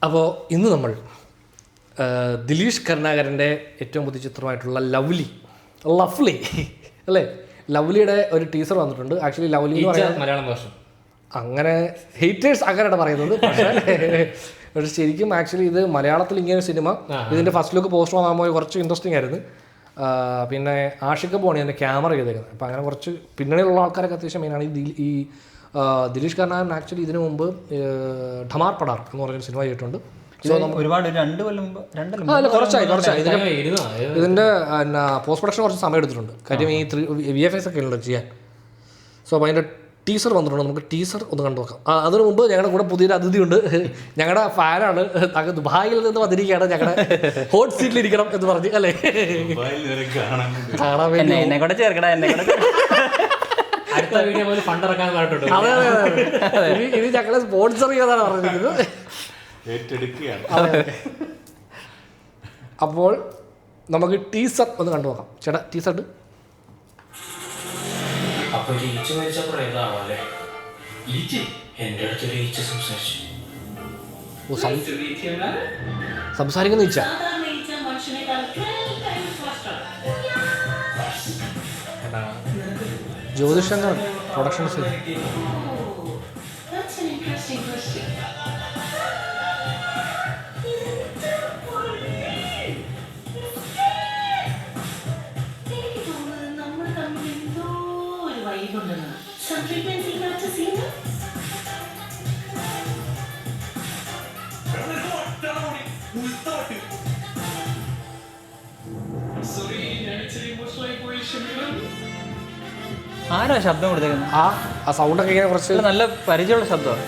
അപ്പോൾ ഇന്ന് നമ്മൾ ദിലീഷ് കരുണാകരൻ്റെ ഏറ്റവും പുതിയ ചിത്രമായിട്ടുള്ള ലവ്ലി അല്ലേ, ലവ്ലിയുടെ ഒരു ടീസർ വന്നിട്ടുണ്ട്. ആക്ച്വലി ലവ്ലി എന്ന് പറയുന്നത് മലയാളം വേർഷൻ അങ്ങനെ ഹേറ്റേഴ്സ് അങ്ങനെയാണ് പറയുന്നത്. പക്ഷേ ശരിക്കും ആക്ച്വലി ഇത് മലയാളത്തിൽ ഇങ്ങനെ ഒരു സിനിമ, ഇതിൻ്റെ ഫസ്റ്റ് ലുക്ക് പോസ്റ്റർ വന്നാൽ കുറച്ച് ഇൻട്രസ്റ്റിംഗ് ആയിരുന്നു. പിന്നെ ആഷിഖ് ബോണി അതിൻ്റെ ക്യാമറ ചെയ്തേക്കുന്നത്. അപ്പോൾ അങ്ങനെ കുറച്ച് പിന്നണിയിലുള്ള ആൾക്കാരൊക്കെ അത്യാവശ്യം മെയിനാണ്. ഈ ദിലീഷ് കരുണാകരൻ ആക്ച്വലി ഇതിനു മുമ്പ് ഠമാർ പടാർ എന്ന് പറഞ്ഞൊരു സിനിമ ചെയ്തിട്ടുണ്ട്. ഒരുപാട് 2 കൊല്ലം കുറച്ചായി ഇതിൻ്റെ പോസ്റ്റ് പ്രൊഡക്ഷൻ കുറച്ച് സമയം എടുത്തിട്ടുണ്ട്. കാര്യം ഈ VFX ഒക്കെ ഉണ്ടല്ലോ ചെയ്യാൻ. സോ അപ്പോൾ അതിൻ്റെ ടീസർ വന്നിട്ടുണ്ട്. നമുക്ക് ടീസർ ഒന്ന് കണ്ടു നോക്കാം. അതിനു മുമ്പ് ഞങ്ങളുടെ കൂടെ പുതിയൊരു അതിഥിയുണ്ട്. ഞങ്ങളുടെ ഫാനാണ്. അങ്ങ് ദുബായിൽ നിന്ന് വന്നിരിക്കുകയാണ്. ഞങ്ങളുടെ ഹോട്ട് സീറ്റിലിരിക്കണം എന്ന് പറഞ്ഞ് അല്ലേ, കാണാൻ വേണ്ടി എന്നെ കൂടെ ചേർക്കടാ, അടുത്ത വീഡിയോ പോലെ ഫണ്ട് ഇറക്കാൻ പറഞ്ഞിട്ടുണ്ട്. അതെ, ഇത് ഞങ്ങളെ സ്പോൺസർ ചെയ്യാന്നാണ് പറഞ്ഞിരിക്കുന്നത്. അപ്പോൾ നമുക്ക് ടീസർ ഒന്ന് കണ്ടു നോക്കാം. ചേട്ടാ ടീസർ ഉണ്ട്. അപ്പൊ ഈച്ച മരിച്ച പ്രേതാണല്ലേ? ഈച്ച എന്റെ അടുത്തൊരു ഈച്ച സംസാരിച്ചു. സംസാരിക്കുന്ന ഈച്ച. ജ്യോതിഷങ്ങൾ പ്രൊഡക്ഷൻ ആരാ ശബ്ദം കൊടുത്തേക്കുന്നത്? ആ സൗണ്ടൊക്കെ ഇങ്ങനെ കുറച്ച് നല്ല പരിചയമുള്ള ശബ്ദമാണ്.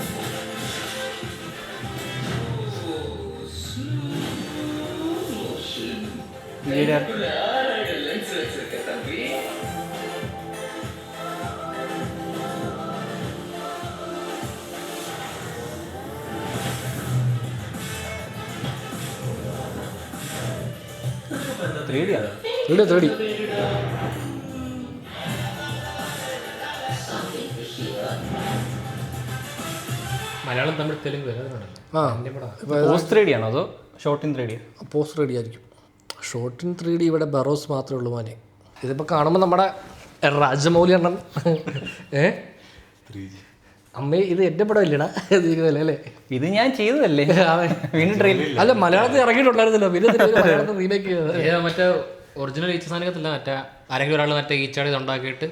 തേടി മലയാളം, തമിഴ്, തെലുങ്ക് പോസ്റ്റ് 3D ആണോ അതോ short in 3D? Post 3D ആയിരിക്കും. ഷോർട്ട് ഇൻ 3D ഇവിടെ ബറോസ് മാത്രമേ ഉള്ളൂ മോനെ. ഇതിപ്പോൾ കാണുമ്പോൾ നമ്മുടെ രാജമൗലി അണ്ണൻ അമ്മേ ഇത് എൻ്റെ പടം ഇല്ലടാ അല്ലേ, ഇത് ഞാൻ ചെയ്തതല്ലേ. അല്ല മലയാളത്തിൽ ഇറങ്ങിയിട്ടുണ്ടായിരുന്നല്ലോ, പിന്നെ മലയാളത്തിൽ റീമേക്ക് ചെയ്തത്. മറ്റേ ഒറിജിനൽ ഈച്ച സാധനത്തില്ല, മറ്റേ ആരെങ്കിലും ഒരാൾ മറ്റേ ഈച്ചയുടെ ഇത് ഉണ്ടാക്കിയിട്ട്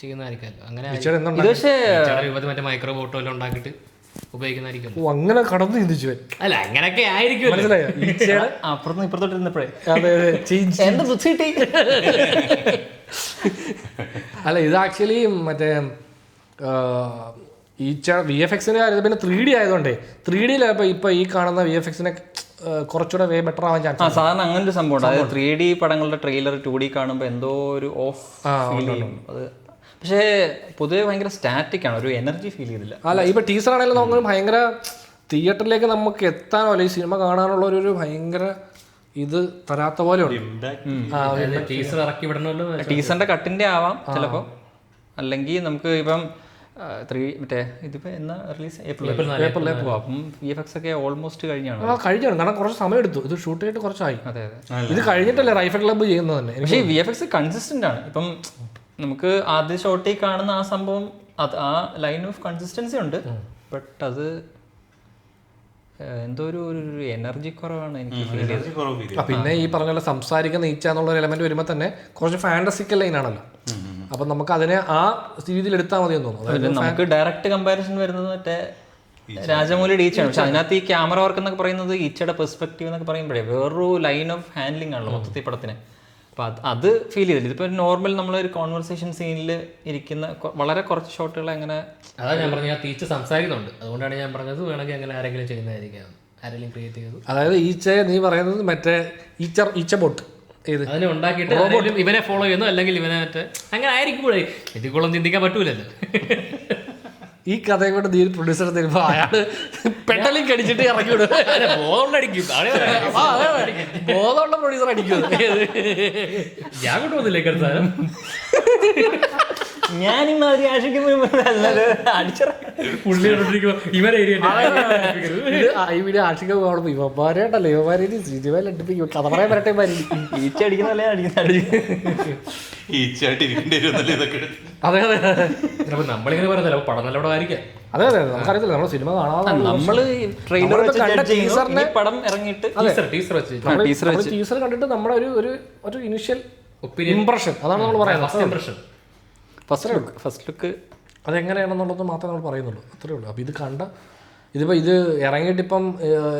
ചെയ്യുന്നതായിരിക്കുമല്ലോ. അങ്ങനെ മറ്റേ മൈക്രോ ബോട്ടോ എല്ലാം ഉണ്ടാക്കിയിട്ട് ഉപയോഗിക്കുന്നതായിരിക്കും. അങ്ങനെ കടന്നു ചിന്തിച്ചു അല്ല, അങ്ങനെയൊക്കെ ആയിരിക്കും. മനസ്സിലായോ? അപ്പുറത്തും ഇപ്പുറത്തോട്ടിരുന്നപ്പോഴേ അല്ല ഇത് ആക്ച്വലി മറ്റേ ഈച്ച VFXന്റെ കാര്യത്തിൽ പിന്നെ 3D ആയതുകൊണ്ടേ 3Dയിലായപ്പോൾ ഇപ്പോൾ ഈ കാണുന്ന VFXനെ കുറച്ചുകൂടെ വേ ബെറ്റർ ആവാൻ ചാൻസ്. സാധാരണ അങ്ങനെ ഒരു സംഭവം ഉണ്ട്. അതായത് 3D പടങ്ങളുടെ ട്രെയിലർ 2D കാണുമ്പോൾ എന്തോ ഒരു ഓഫ് ഫീൽ ചെയ്യും. അത് പക്ഷേ പൊതുവെ ഭയങ്കര സ്റ്റാറ്റിക് ആണ്, ഒരു എനർജി ഫീൽ ചെയ്തില്ല. അല്ല ഇപ്പോൾ ടീച്ചർ ആണെങ്കിലും നമുക്ക് ഭയങ്കര തിയേറ്ററിലേക്ക് നമുക്ക് എത്താനോ അല്ലെങ്കിൽ സിനിമ കാണാനുള്ള ഒരു ഭയങ്കര ഇത് തരാത്ത പോലെ ഉണ്ട്. ടീസർ ഇറക്കി വിടണമല്ലോ. ടീസറിന്റെ കട്ടിന്റെ ആവാം ചിലപ്പോൾ, അല്ലെങ്കിൽ നമുക്ക് ഇപ്പം മറ്റേ ഇതിപ്പോൾ എന്നാ റിലീസ് ഏപ്രിൽ. അപ്പം VFX ഒക്കെ ഓൾമോസ്റ്റ് കഴിഞ്ഞാണ്. കഴിഞ്ഞാണ്, കാരണം കുറച്ച് സമയം എടുത്തു ഇത് ഷൂട്ട് ചെയ്തിട്ട് കുറച്ചായി. അതെ ഇത് കഴിഞ്ഞിട്ടല്ലേ റൈഫിൾ ക്ലബ്ബ് ചെയ്യുന്നത് തന്നെ. പക്ഷേ VFX കൺസിസ്റ്റന്റ് ആണ്. ഇപ്പം നമുക്ക് ആദ്യ ഷോട്ടിൽ കാണുന്ന ആ സംഭവം ആ ലൈൻ ഓഫ് കൺസിസ്റ്റൻസി ഉണ്ട്. ബട്ട് അത് എന്തോ ഒരു എനർജി കുറവാണ് എനിക്ക് ഫീൽ ചെയ്തത്. പിന്നെ ഈ പറഞ്ഞ പോലെ സംസാരിക്കുന്ന ഈച്ച എന്നുള്ള ഒരു എലമെന്റ് വരുമ്പോൾ തന്നെ കുറച്ച് ഫാന്റസിക്കൽ ലൈൻ ആണല്ലോ. അപ്പം നമുക്ക് അതിനെ ആ രീതിയിൽ എടുത്താൽ മതി എന്ന് തോന്നുന്നു. നമുക്ക് ഡയറക്റ്റ് കമ്പാരിസൺ വരുന്നത് മറ്റേ രാജമൗലി ഈച്ചയാണ്. പക്ഷെ അതിനകത്ത് ഈ ക്യാമറ വർക്ക് എന്നൊക്കെ പറയുന്നത് ഈച്ചയുടെ പെർസ്പെക്റ്റീവ് എന്നൊക്കെ പറയുമ്പോഴേ വേറൊരു ലൈൻ ഓഫ് ഹാൻഡ്ലിംഗ് ആണല്ലോ മൊത്തത്തിൽ പടത്തിന്. അപ്പം അത് ഫീൽ ചെയ്തില്ല. ഇതിപ്പോൾ നോർമൽ നമ്മളൊരു കോൺവെർസേഷൻ സീനിൽ ഇരിക്കുന്ന വളരെ കുറച്ച് ഷോട്ടുകൾ അങ്ങനെ. അതാ ഞാൻ പറഞ്ഞത്, ഞാൻ ഈച്ച സംസാരിക്കുന്നുണ്ട്, അതുകൊണ്ടാണ് ഞാൻ പറഞ്ഞത് വേണമെങ്കിൽ അങ്ങനെ ആരെങ്കിലും ചെയ്യുന്നതായിരിക്കാം, ആരെങ്കിലും ക്രിയേറ്റ് ചെയ്തു. അതായത് ഈച്ചയെ നീ പറയുന്നത് മറ്റേ ഈച്ച ബോട്ട് അതിനെ ഉണ്ടാക്കിയിട്ട് ഇവനെ ഫോളോ ചെയ്യുന്നു, അല്ലെങ്കിൽ ഇവനെ മറ്റേ അങ്ങനെ ആയിരിക്കുമ്പോഴേ ഇതിക്കുളം ചിന്തിക്കാൻ പറ്റൂലല്ലോ. ഈ കഥയെ കൊണ്ട് നീ പ്രൊഡ്യൂസർ തരുമ്പോൾ അയാൾ പെട്ടലിങ് അടിച്ചിട്ട് ഇറക്കി വിടും. ബോധമുള്ള പ്രൊഡ്യൂസർ അടിക്കും. ഞാൻ കൊണ്ടുപോകുന്നില്ലേ ഞാനിമാതിരി ആഷിക്കുമ്പോൾ പുള്ളി കണ്ടോണ്ടിരിക്കുമ്പോ ഇവരെ ഏരിയ ഇത് ഈ വീഡിയോ ആഷിക കാണുമ്പോൾ ഇവന്മാരായിട്ടല്ലേ ഇവന്മാരെ സിനിമയിൽ അടുപ്പിക്കും കഥ പറയാൻ വരട്ടെ ഈച്ച അടിക്കുന്നല്ലേ അതെ അതെ അപ്പൊ നമ്മളിങ്ങനെ പറയുന്നില്ല അപ്പൊ പടം നല്ലോണം ആയിരിക്കാം. അതെ അതെ നമുക്കറിയത്തില്ല നമ്മൾ സിനിമ കാണാതെ നമ്മള് ട്രെയിലർ നമ്മളിപ്പോ കണ്ട ടീസറിനെ പടം ഇറങ്ങിയിട്ട് ടീസർ വെച്ച് ടീസർ കണ്ടിട്ട് നമ്മുടെ ഒരു ഇനിഷ്യൽ ഒപ്പീനിയൻ ഇംപ്രഷൻ അതാണ് നമ്മൾ പറയുന്നത്. ഫസ്റ്റ് ഇംപ്രഷൻ ഫസ്റ്റ് ലുക്ക് അതെങ്ങനെയാണെന്നുള്ളത് മാത്രമേ നമ്മൾ പറയുന്നുള്ളൂ, അത്രേ ഉള്ളൂ. അപ്പോൾ ഇത് കണ്ട ഇതിപ്പോൾ ഇത് ഇറങ്ങിയിട്ട് ഇപ്പം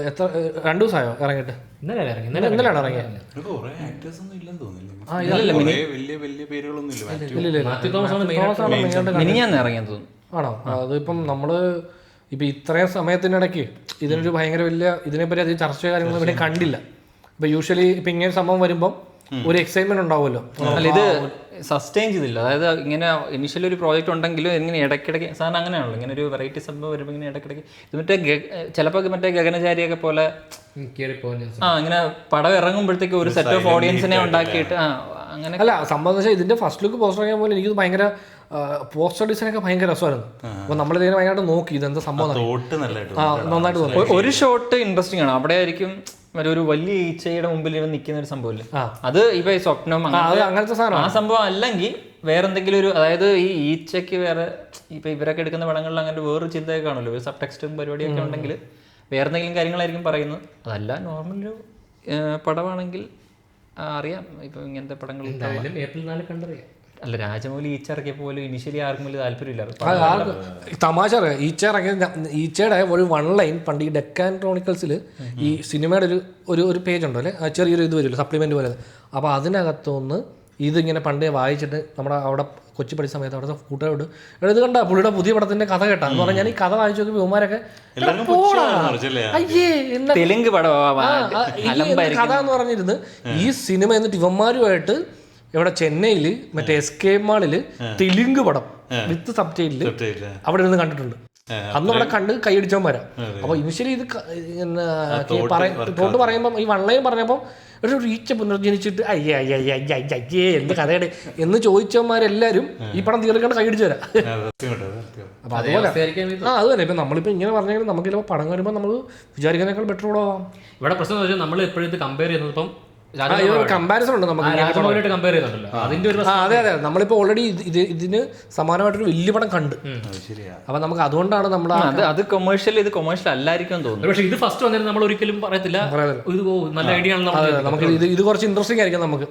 എത്ര 2 ദിവസമായോ ഇറങ്ങിയിട്ട്? ഇന്നലെയാണ് ഇന്നലെയാണ് ഇറങ്ങിയത്. മിനിഞ്ഞാന്ന് ഇറങ്ങിയെന്ന് തോന്നുന്നു. ആണോ? അതിപ്പം നമ്മൾ ഇപ്പം ഇത്രയും സമയത്തിനിടയ്ക്ക് ഇതിനൊരു ഭയങ്കര വലിയ ഇതിനെപ്പറ്റി അധികം ചർച്ചയോ കാര്യങ്ങളൊന്നും ഇവിടെ കണ്ടില്ല. ഇപ്പം യൂഷ്വലി ഇപ്പം ഇങ്ങനെ സംഭവം വരുമ്പം ഒരു എക്സൈറ്റ്മെന്റ് ഉണ്ടാവുമല്ലോ. അല്ല ഇത് സസ്റ്റെയിൻ ചെയ്തില്ല. അതായത് ഇങ്ങനെ ഇനിഷ്യലി ഒരു പ്രോജക്റ്റ് ഉണ്ടെങ്കിലും ഇങ്ങനെ ഇടയ്ക്കിടയ്ക്ക് സാറിന് അങ്ങനെയാണല്ലോ, ഇങ്ങനെ ഒരു വെറൈറ്റി സംഭവം വരുമ്പോൾ ഇങ്ങനെ ഇടയ്ക്കിടയ്ക്ക് ഇത് മറ്റേ ചിലപ്പോൾ മറ്റേ ഗഗനചാരിയൊക്കെ പോലെ ഇങ്ങനെ പടം ഇറങ്ങുമ്പോഴത്തേക്ക് ഒരു സെറ്റ് ഓഫ് ഓഡിയൻസിനെ ഉണ്ടാക്കിയിട്ട് അങ്ങനെ. അല്ല സംഭവം വെച്ചാൽ ഇതിന്റെ ഫസ്റ്റ് ലുക്ക് പോസ്റ്റർ ചെയ്യാൻ പോലെ എനിക്ക് ഭയങ്കര പോസ്റ്റർ ഡിസൈനൊക്കെ ഭയങ്കര രസമായിരുന്നു. അപ്പോൾ നമ്മളിതിനെ ഭയങ്കരമായിട്ട് നോക്കി ഇതെന്താ സംഭവം നന്നായിട്ട് തോന്നി. ഒരു ഷോട്ട് ഇൻട്രസ്റ്റിംഗ് ആണ്. അവിടെ ആയിരിക്കും ഒരു വലിയ ഈച്ചയുടെ മുമ്പിൽ ഇവൻ നിൽക്കുന്ന ഒരു സംഭവമില്ലേ, അത് ഇപ്പൊ ഈ സ്വപ്നം അങ്ങനത്തെ സാധനം. ആ സംഭവം അല്ലെങ്കിൽ വേറെ എന്തെങ്കിലും ഒരു, അതായത് ഈ ഈച്ചയ്ക്ക് വേറെ ഇപ്പൊ ഇവരൊക്കെ എടുക്കുന്ന പടങ്ങളിൽ അങ്ങനെ വേറൊരു ചിന്തയൊക്കെ കാണുമല്ലോ, ഒരു സബ് ടെക്സ്റ്റും പരിപാടിയൊക്കെ ഉണ്ടെങ്കിൽ വേറെ എന്തെങ്കിലും കാര്യങ്ങളായിരിക്കും പറയുന്നത്. അതല്ല നോർമൽ ഒരു പടമാണെങ്കിൽ അറിയാം ഇപ്പൊ ഇങ്ങനത്തെ പടങ്ങൾ. ഏപ്രിൽ 4 കണ്ടറിയാം. അല്ല രാജമൗലി ഈച്ച ഇറക്കിയപ്പോൾ പോലും ഇനിഷ്യലി ആർക്കും വലിയ താല്പര്യമില്ലായിരുന്നു. തമാശ അറിയാം. ഈച്ചയുടെ ഒരു 1 ലൈൻ പണ്ട് ഈ ഡെക്കാൻ ക്രോണിക്കൽസിൽ ഈ സിനിമയുടെ ഒരു പേജ് ഉണ്ടോ അല്ലേ, ചെറിയൊരു ഇത് വരുമല്ലോ സപ്ലിമെന്റ് പോലെ. അപ്പോൾ അതിനകത്തൊന്ന് ഇതിങ്ങനെ പണ്ടേ വായിച്ചിട്ട് നമ്മുടെ അവിടെ കൊച്ചി പഠിച്ച സമയത്ത് അവിടെ കൂട്ടുകാരോട് ഇത് കണ്ട പുള്ളിയുടെ പുതിയ പടത്തിന്റെ കഥ കേട്ടാ എന്ന് പറഞ്ഞാൽ ഞാൻ ഈ കഥ വായിച്ചു നോക്കി ബഹുമാരൊക്കെ തെലുങ്ക് പടം കഥ എന്ന് പറഞ്ഞിരുന്നു. ഈ സിനിമ എന്നിട്ട് ഇവന്മാരുമായിട്ട് ഇവിടെ ചെന്നൈയിൽ മറ്റേ SK മാളിൽ തെലുങ്ക് പടം വിത്ത് സബ് ടൈറ്റിൽ അവിടെ ഇരുന്ന് കണ്ടിട്ടുണ്ട്. അന്ന് അവിടെ കണ്ട് കൈയടിച്ചവന്മാരാ. അപ്പൊ ഇനിഷ്യലി ഇത് തോട്ട് പറയുമ്പോൾ ഈ 1 ലൈൻ പറഞ്ഞപ്പോൾ ഒരു ഈച്ച പുനർജനിച്ചിട്ട് അയ്യേ എന്ത് കഥയുടെ എന്ന് ചോദിച്ചവന്മാരെല്ലാരും ഈ പടം തീർക്കാണ്ട് കൈയടിച്ചു തരാം. അപ്പൊ അതുപോലെ അത് തന്നെ ഇപ്പൊ നമ്മളിപ്പോ ഇങ്ങനെ പറഞ്ഞെങ്കിൽ നമുക്ക് ചിലപ്പോൾ പടം വരുമ്പോൾ നമ്മൾ വിചാരിക്കുന്നതിനേക്കാൾ ബെറ്റർ കൂടെ ആവാം. ഇവിടെ പ്രശ്നം വെച്ചാൽ നമ്മൾ എപ്പോഴും ഇത് കമ്പയർ ചെയ്യുന്നത് ഇപ്പം കമ്പാരിസൺ ഉണ്ട് നമുക്ക് കമ്പയർ ചെയ്യുന്നുണ്ടല്ലോ. അതിന്റെ ഒരു അതെ അതെ നമ്മളിപ്പോ ഓൾറെഡി ഇതിന് സമാനമായിട്ടൊരു വലിയ പടം കണ്ട്. അപ്പൊ നമുക്ക് അതുകൊണ്ടാണ് നമ്മൾ അത് കൊമേഴ്ഷ്യൽ ഇത് കൊമേഴ്ഷ്യൽ അല്ലായിരിക്കും തോന്നുന്നു. പക്ഷേ ഇത് ഫസ്റ്റ് വന്നിട്ട് നമ്മൾ ഒരിക്കലും പറയത്തില്ല ഇത് നല്ല ഐഡിയ ആണെന്ന്. നമുക്ക് ഇത് കുറച്ച് ഇൻട്രസ്റ്റിംഗ് ആയിരിക്കും. നമുക്ക്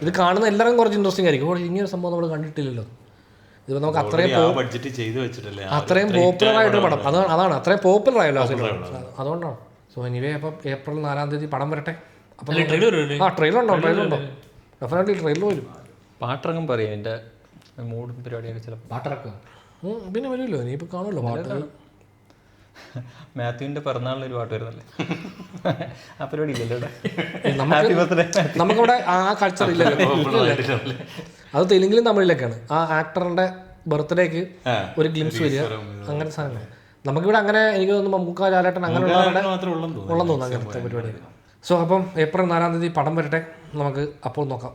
ഇത് കാണുന്ന എല്ലാവരും കുറച്ച് ഇൻട്രസ്റ്റിംഗ് ആയിരിക്കും. ഇങ്ങനെ സംഭവം നമ്മൾ കണ്ടിട്ടില്ലല്ലോ. ഇത് നമുക്ക് അത്രയും പോപ്പുലർ ആയിട്ടൊരു പടം അതാണ് അത്രയും പോപ്പുലർ ആയല്ലോ ആ സിനിമ. അതുകൊണ്ടാണ്. സോ എനിവേ അപ്പം ഏപ്രിൽ 4-ാം തീയതി പടം വരട്ടെ. ട്രെയിലർ ഉണ്ടോ ഡെഫിനറ്റ്ലി ട്രെയിലർ വരും. പാട്ടിറങ്ങും പറയും എൻ്റെ മൂഡും പരിപാടിയൊക്കെ ചിലപ്പോൾ പാട്ടിറക്കും. പിന്നെ വരുമല്ലോ ഇനിയിപ്പോൾ കാണുമല്ലോ പാട്ട്. മാത്യുവിൻ്റെ പിറന്നാളിനൊരു പാട്ട് വരുന്നല്ലേ, ആ പരിപാടി ഇല്ലല്ലോ നമുക്കിവിടെ ആ കൾച്ചർ ഇല്ലല്ലോ. അത് തെലുങ്കിലും തമിഴിലൊക്കെയാണ് ആ ആക്ടറിന്റെ ബർത്ത്ഡേക്ക് ഒരു ഗ്ലിംസ് വരിക, അങ്ങനെ സാധനം. നമുക്കിവിടെ അങ്ങനെ എനിക്ക് തോന്നുന്നു മമ്മൂക്ക ലാലേട്ടൻ അങ്ങനെ ഉള്ളതെന്ന് തോന്നുന്നു അങ്ങനത്തെ പരിപാടി. സോ അപ്പം ഏപ്രിൽ 4-ാം തീയതി പടം വരട്ടെ, നമുക്ക് അപ്പോൾ നോക്കാം.